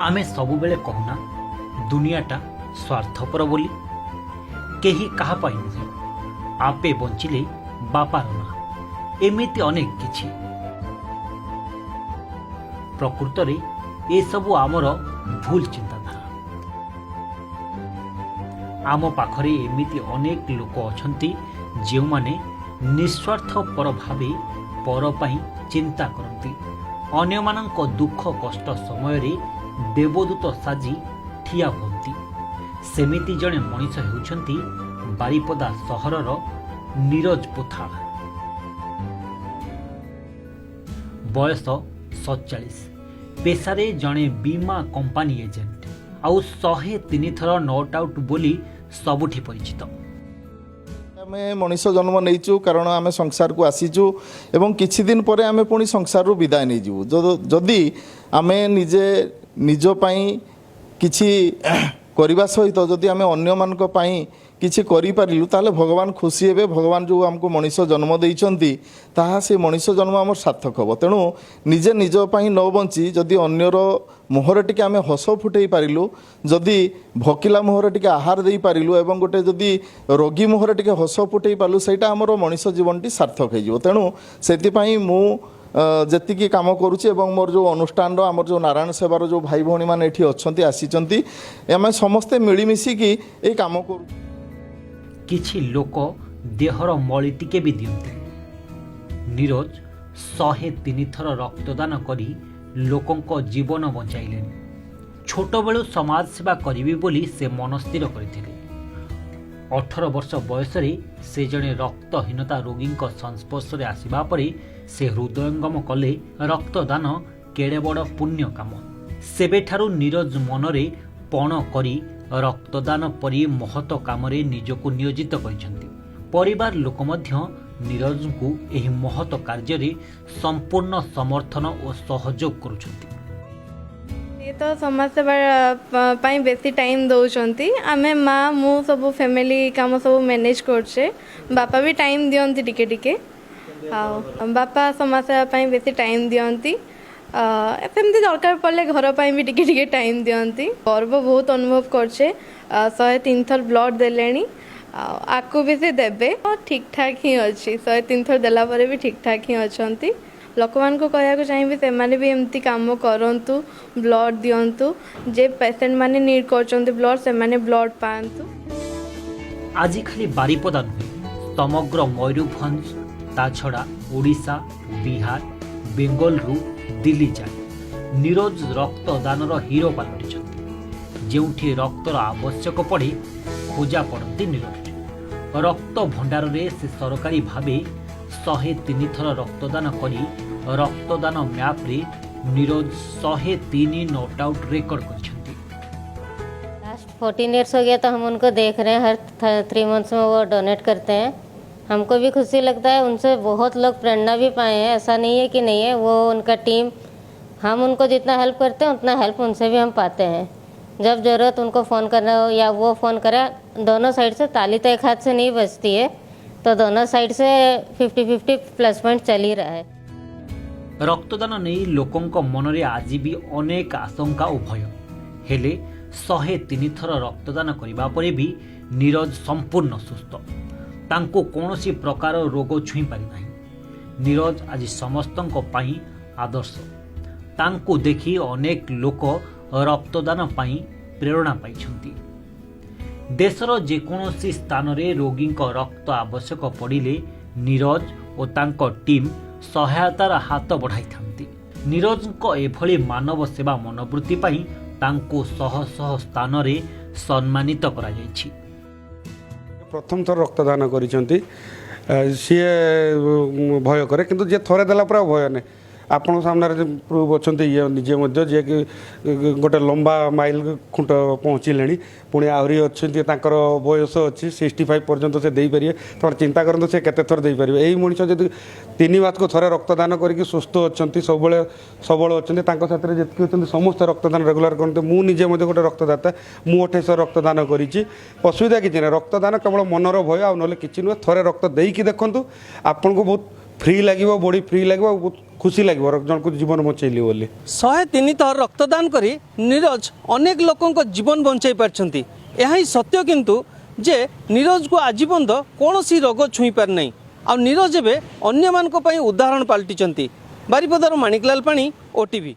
आमे सबुबेले कहूना दुनियाटा स्वार्थपर बोली केही कहा पाई नुहे आपे बंचिले बापार ना एमिति अनेक किछि प्रकृत रे ए सबु आमर भूल चिंताधारा। आम पाखरे एमिति अनेक लोक अछंती जेउमाने निस्वार्थपर भावे पर पई चिंता करती अन्यमानंक दुख कष्ट समय रे देवदूत साजी ठिया हुअन्ति। सेमिति जणे मनीष हेउछन्ति बारिपदा सहरर नीरज पोथाळ। बयस 47, पेशारे जणे बीमा कंपानी एजेंट आउ 103 थर नॉट आउट बोली सबुठी परिचित। आमे मनीष जन्म नहींचु कारण आमे संसार को आसीचु एवं किछि दिन परे आमे पुणी संसार रु विदाय नहीं जीवु। जदि आमे निजे निज पई किछि करबा सहित जदि आमे अन्य मानक पई किछि करि पारिलु ताले भगवान खुशी हेबे। भगवान जो हमको मनीष जन्म देइचंती ताहा से मनीष जन्म आमर सार्थक हबो। तेणु निजे निज पई न बंची जदि अन्यर मुहर टिके आमे हस फुटई पारिलु, जदि भकिला मुहर टिके आहार देई पारिलु एवं गोटे जदि रोगी मुहर टिके हस फुटई पारलु सेटा आमर मनीष जीवनटी सार्थक हो जिवो। तेणु सेति पई मु जेतिकी काम करुछि एवं मोर जो अनुष्ठान आमर जो नारायण सेवार जो भाई भौणी माने एठी अछंती आसीचंती एमे समस्ते मिली मिसी की ए काम करू। किछि लोक देहर मଳି टिके भी दियंती। नीरज 103 थर रक्तदान करी लोकंक जीवन बंचाइले। छोट बेलु समाज सेवा करिबी बोली से मनस्थिर करथिले। 18 वर्ष बयस रे से जणे रक्तहीनता रोगींक संस्पर्श रे आसीबा परे से हृदयंगम कले रक्तदान केड़े बड़ पुण्य काम। सेबेठारु नीरज मनरे पण करी रक्तदान परी महत काम रे निजको नियोजित करिसंती। परिवार लोक मध्य नीरज को एही महत कार्य रे संपूर्ण समर्थन और सहयोग करुछंती। ये तो समाज सेवा पाई बेसी टाइम दौरान आमे माँ मु सब फैमिली काम सब मैनेज करछे। बापा भी टाइम दियंती टिके टिके बापा समाज सेवा पाई बेसी टाइम दियंती। एमती दरकार पड़े घर पाई भी टिके टिके टाइम दियंती। गर्व बहुत अनुभव करछे। 103 थर ब्लड देलेनी आकु भी से देबे ठीक ठाक ही अच्छी। 103 थर देला परे भी ठीक ठाक ही अछंती। लोक मान को कहया को चाहिए से माने भी एमती काम करंतु ब्लड दियंतु जे पेशेंट माने नीड करचंती ब्लड से माने ब्लड पांतु। आज खाली बारिपदा नुहे समग्र मयूरभंज ता छड़ा ओडिशा बिहार बेंगल रु दिल्ली जाए नीरज रक्तदानर हीरो पलटिछंती। जेउठी रक्तर आवश्यक पड़े खोजा पड़ती नीरज। रक्त भंडार रे से सरकारी भावे 103 थर रक्तदान करी रक्तदान मैप रे नीरज 103 नॉट आउट रिकॉर्ड करछंती। लास्ट 14 इयर्स हो गया तो हम उनको देख रहे हैं। हर 3 मंथ्स में वो डोनेट करते हैं। हमको भी खुशी लगता है। उनसे बहुत लोग प्रेरणा भी पाए हैं। ऐसा नहीं है कि नहीं है। वो उनका टीम हम उनको जितना हेल्प करते हैं उतना हेल्प उनसे भी हम पाते हैं। जब ज़रूरत उनको फ़ोन करना हो या वो फ़ोन करे दोनों साइड से ताली तो एक हाथ से नहीं बजती है। तो दोनों साइड से 50-50 प्लस पॉइंट चल ही रहा है। रक्तदान नहीं लोकंक मनरे आज भी अनेक आशंका और भय हेले 103 थर रक्तदान करिबा परे भी नीरज संपूर्ण सुस्थ। तांको कौनसी प्रकार रोग छुई पारि नाही। नीरज आज समस्तंक पाई आदर्श। तांको देखि अनेक लोक रक्तदान पाई प्रेरणा पाइछंती। देशर जेकोसी स्थान रे रोगींक रक्त आवश्यक पड़िले नीरज और तांको टीम सहायतार हाथ बढ़ाई थांती। नीरजक एभली मानव सेवा मनोवृत्ति पाई तांको शह शह स्थान रे सम्मानित करा जायछि। प्रथम थर रक्तदान करिसेंती सी भय करे किंतु जे थरे देला पर भय नहीं। आपण सामने प्रूव अच्छा ये निजे जे कि गोटे लंबा माइल खुंट पहुँचले पुणी आहरी अच्छा बयस अच्छी 65 पर्यंत से दे पारे। तो चिंता करते से केते थर दे पारे। यही मनीष जब 3 मास को थरे रक्तदान करके सुस्थ अच्छा सब सबल अच्छा साथ जी समस्त रक्तदान रेगुलर करते। मुझे गोटे रक्तदाता मु 28 रक्तदान करी असुविधा किसी ना। रक्तदान केवल मनर भय आ ना कि नुहे थरे रक्त देकी देखूँ आपन को बहुत फ्री लगे बॉडी फ्री लगे खुशी लगे जन जीवन बचैली बोली 103 थर रक्तदान करी नीरज अनेक लोकों जीवन बचाई पारछंती। यह ही सत्य किंतु जे नीरज को आज पर्यंत कौन सी रोग छुई पार नहीं आ नीरज एवं अन्य उदाहरण पलटिंट। बारिपदार माणिकलाल पाणी, ओटीवी।